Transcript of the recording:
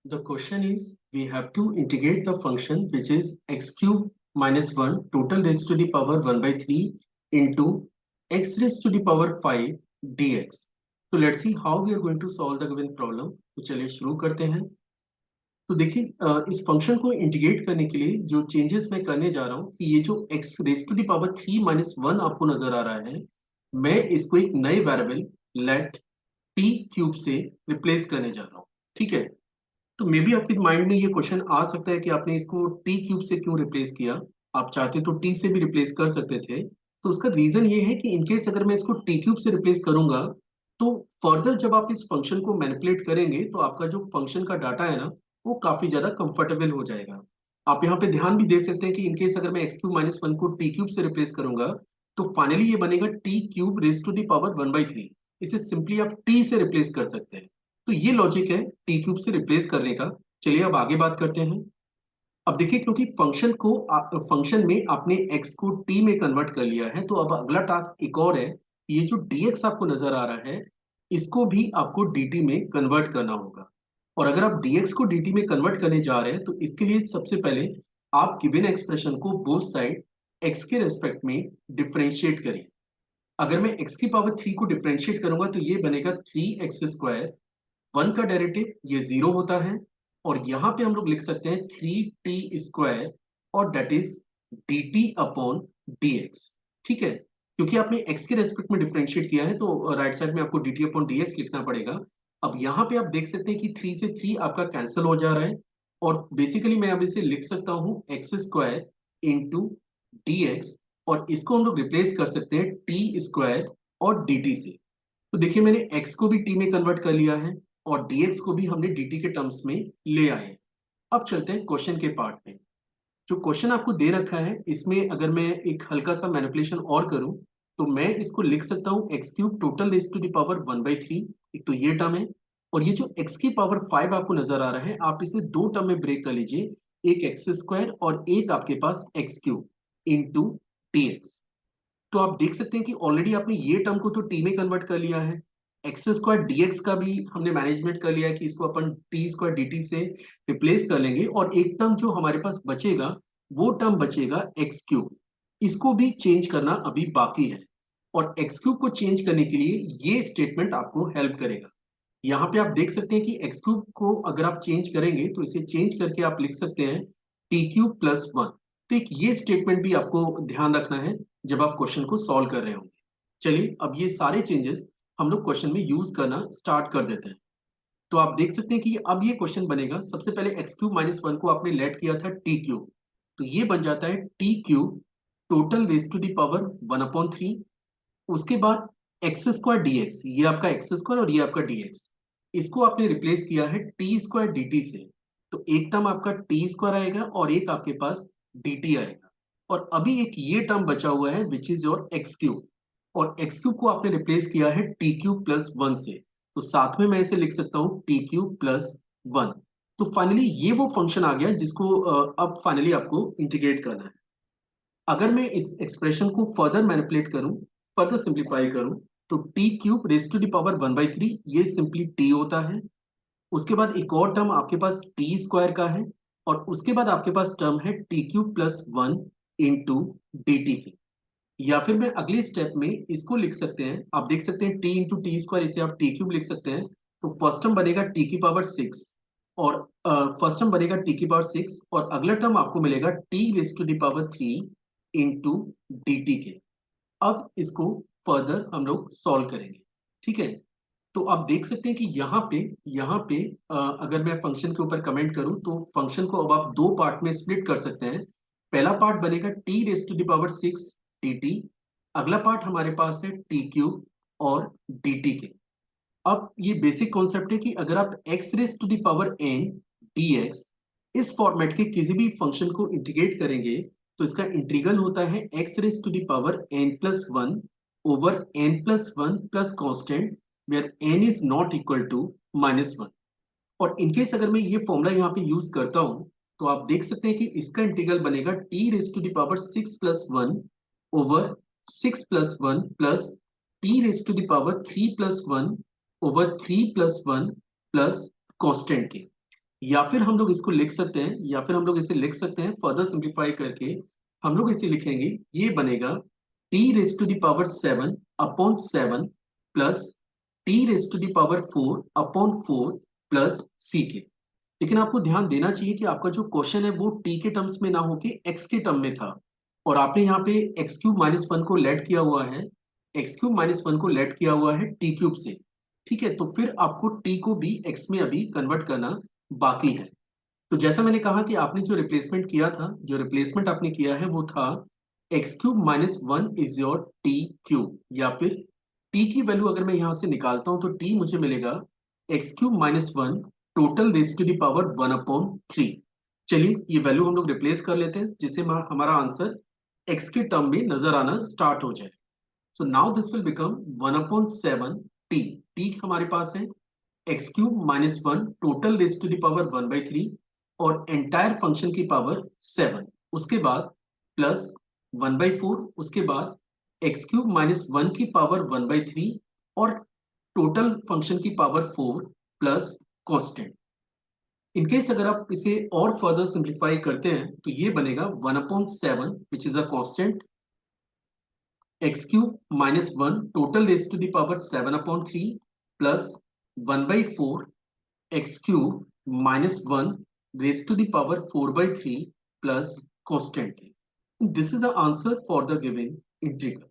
The question is, we have to integrate the function which is x cube minus 1 total raised to the power 1 by 3 into x raised to the power 5 dx. So let's see how we are going to solve the given problem. तो चलिए शुरू करते हैं। तो देखिए इस function को integrate करने के लिए जो चेंजेस मैं करने जा रहा हूँ कि ये जो x raise to the power 3 minus 1 आपको नजर आ रहा है, मैं इसको एक नए वेरिएबल लेट t क्यूब से रिप्लेस करने जा रहा हूँ। ठीक है, तो मे बी आपके माइंड में ये क्वेश्चन आ सकता है कि आपने इसको टी क्यूब से क्यों रिप्लेस किया। आप चाहते तो टी से भी रिप्लेस कर सकते थे। तो उसका रीजन ये है कि इनकेस अगर मैं इसको टी क्यूब से रिप्लेस करूंगा तो फर्दर जब आप इस फंक्शन को मैनिपुलेट करेंगे तो आपका जो फंक्शन का डाटा है ना, वो काफी ज्यादा कंफर्टेबल हो जाएगा। आप यहाँ पे ध्यान भी दे सकते हैं कि इनकेस अगर मैं एक्स क्यूब माइनस 1 को टी क्यूब से रिप्लेस करूंगा तो फाइनली ये बनेगा t cube raise to the power 1 by 3। इसे सिंपली आप टी से रिप्लेस कर सकते हैं। तो ये लॉजिक है टी क्यूब से रिप्लेस करने का। चलिए अब आगे बात करते हैं। अब देखिए, क्योंकि फंक्शन में आपने x को t में कन्वर्ट कर लिया है, तो अब अगला टास्क एक और है। ये जो dx आपको नजर आ रहा है, इसको भी आपको dt में कन्वर्ट करना होगा। और अगर आप dx को dt में कन्वर्ट करने जा रहे हैं तो इसके लिए सबसे पहले आप गिवन एक्सप्रेशन को बोथ साइड x के रेस्पेक्ट में डिफरेंशिएट करिए। अगर मैं x की पावर 3 को डिफरेंशिएट करूंगा तो ये बनेगा 3x²। 1 का डेरिवेटिव ये 0 होता है, और यहां पे हम लोग लिख सकते हैं 3t² और that is dt upon dx। ठीक है, क्योंकि आपने x के रेस्पेक्ट में डिफरेंशिएट किया है तो राइट साइड में आपको dt अपॉन dx लिखना पड़ेगा। अब यहाँ पे आप देख सकते हैं कि 3 से 3 आपका कैंसिल हो जा रहा है, और बेसिकली मैं अब इसे लिख सकता हूँ x² इंटू dx, और इसको हम लोग रिप्लेस कर सकते हैं t² और dt से। तो देखिए, मैंने x को भी t में कन्वर्ट कर लिया है और dx को भी हमने dt के टर्म्स में ले आए हैं। अब चलते हैं क्वेश्चन के पार्ट में। जो क्वेश्चन आपको दे रखा है इसमें अगर मैं एक हल्का सा मैनिपुलेशन और करूं तो मैं इसको लिख सकता हूं x cube total raise to the power 1 by 3। एक तो ये टर्म है, और ये जो x की पावर 5 आपको नजर आ रहा है, आप इसे दो टर्म में ब्रेक कर लीजिए, एक x² और एक आपके पास एक्स क्यूब इंटू dx। तो आप देख सकते हैं कि ऑलरेडी आपने ये टर्म को तो टी में कन्वर्ट कर लिया है। x² dx का भी हमने मैनेजमेंट कर लिया है कि इसको अपन t² dt से रिप्लेस कर लेंगे, और एक टर्म जो हमारे पास बचेगा वो टर्म बचेगा एक्स क्यूब। इसको भी चेंज करना अभी बाकी है, और एक्स क्यूब को चेंज करने के लिए ये स्टेटमेंट आपको हेल्प करेगा। यहाँ पे आप देख सकते हैं कि एक्स क्यूब को अगर आप चेंज करेंगे तो इसे चेंज करके आप लिख सकते हैं t³ + 1। तो एक ये स्टेटमेंट भी आपको ध्यान रखना है जब आप क्वेश्चन को सॉल्व कर रहे होंगे। चलिए अब ये सारे चेंजेस हम लोग क्वेश्चन में यूज करना स्टार्ट कर देते हैं। तो आप देख सकते हैं कि अब ये क्वेश्चन बनेगा। सबसे पहले x³ माइनस 1 को आपने लेट किया था t³, तो ये बन जाता है t³ total raise to the power 1/3। उसके बाद x² dx, ये आपका x² और ये आपका dx, इसको आपने रिप्लेस किया है t² dt से। तो एक टर्म आपका t² आएगा और एक आपके पास dt आएगा, और अभी एक ये टर्म बचा हुआ है विच इज योर x³, और x³ को आपने रिप्लेस किया है t³ + 1 से। तो साथ में मैं इसे लिख सकता हूँ t³ + 1। तो फाइनली ये वो फंक्शन आ गया जिसको अब फाइनली आपको इंटीग्रेट करना है। अगर मैं इस एक्सप्रेशन को फर्दर मैनिपुलेट करूं, फर्दर सिंप्लीफाई करूं, तो t³ raise to the power 1/3 ये सिंपली t होता है। उसके बाद एक और टर्म आपके पास t² का है, और उसके बाद आपके पास टर्म है t³ + 1 इंटू dt की। या फिर मैं अगले स्टेप में इसको लिख सकते हैं, आप देख सकते हैं t इंटू t², इसे आप t³ लिख सकते हैं। तो फर्स्ट टर्म बनेगा t⁶, और फर्स्ट टर्म बनेगा t⁶, और अगला टर्म आपको मिलेगा t⁻³ इंटू dt के। अब इसको फर्दर हम लोग सॉल्व करेंगे। ठीक है, तो आप देख सकते हैं कि यहाँ पे अगर मैं फंक्शन के ऊपर कमेंट करूं तो फंक्शन को अब आप दो पार्ट में स्प्लिट कर सकते हैं। पहला पार्ट बनेगा t⁻⁶ dt, अगला पार्ट हमारे पास है t³ और dt के। अब ये बेसिक कॉन्सेप्ट है कि अगर आप x⁻n dx इस फॉर्मेट के किसी भी फंक्शन को इंटीग्रेट करेंगे तो इसका इंटीग्रल होता है x⁻n+1 over n+1 plus constant where n is not equal to -1। और इनकेस अगर मैं ये फॉर्मूला यहाँ पे यूज करता हूँ तो आप देख सकते हैं कि इसका इंटीग्रल बनेगा t⁻6+1 over 6+1 plus t⁻3+1 over 3+1 plus constant के। या फिर हम लोग इसको लिख सकते हैं, या फिर हम लोग इसे लिख सकते हैं फर्दर सिंप्लीफाई करके हम लोग इसे लिखेंगे, ये बनेगा t raise to the power 7 upon 7 plus t raise to the power 4 upon 4 plus c के। लेकिन आपको ध्यान देना चाहिए कि आपका जो क्वेश्चन है वो t के टर्म्स में ना होके x के टर्म में था, और आपने यहाँ पे एक्स क्यूब माइनस वन को लेट किया हुआ है, एक्स क्यूब माइनस वन को लेट किया हुआ है टी क्यूब से। ठीक है, तो फिर आपको t को भी x में अभी कन्वर्ट करना बाकी है। तो जैसा मैंने कहा कि आपने जो रिप्लेसमेंट किया था, जो रिप्लेसमेंट आपने किया है वो था x cube minus one is your T cube, या फिर टी की वैल्यू अगर मैं यहां से निकालता हूं तो टी मुझे मिलेगा x cube minus one total raise to the power one upon three. चलिए ये वैल्यू हम लोग रिप्लेस कर लेते हैं, जिससे हमारा आंसर एक्स के टर्म में नजर आना स्टार्ट हो जाए। So now this will become one upon seven t, t हमारे पास है x cube minus one total raise to the power one by three और एंटायर फंक्शन की पावर सेवन, उसके बाद प्लस वन बाई फोर, उसके बाद एक्स क्यूब माइनस वन की पावर वन बाई थ्री और टोटल फंक्शन की power four plus constant. In case अगर आप इसे और फर्दर सिंप्लीफाई करते हैं तो ये बनेगा one upon seven which is a constant x cube minus one total raise to the power seven upon three plus one by four x cube minus one raised to the power 4 by 3 plus constant. This is the answer for the given integral.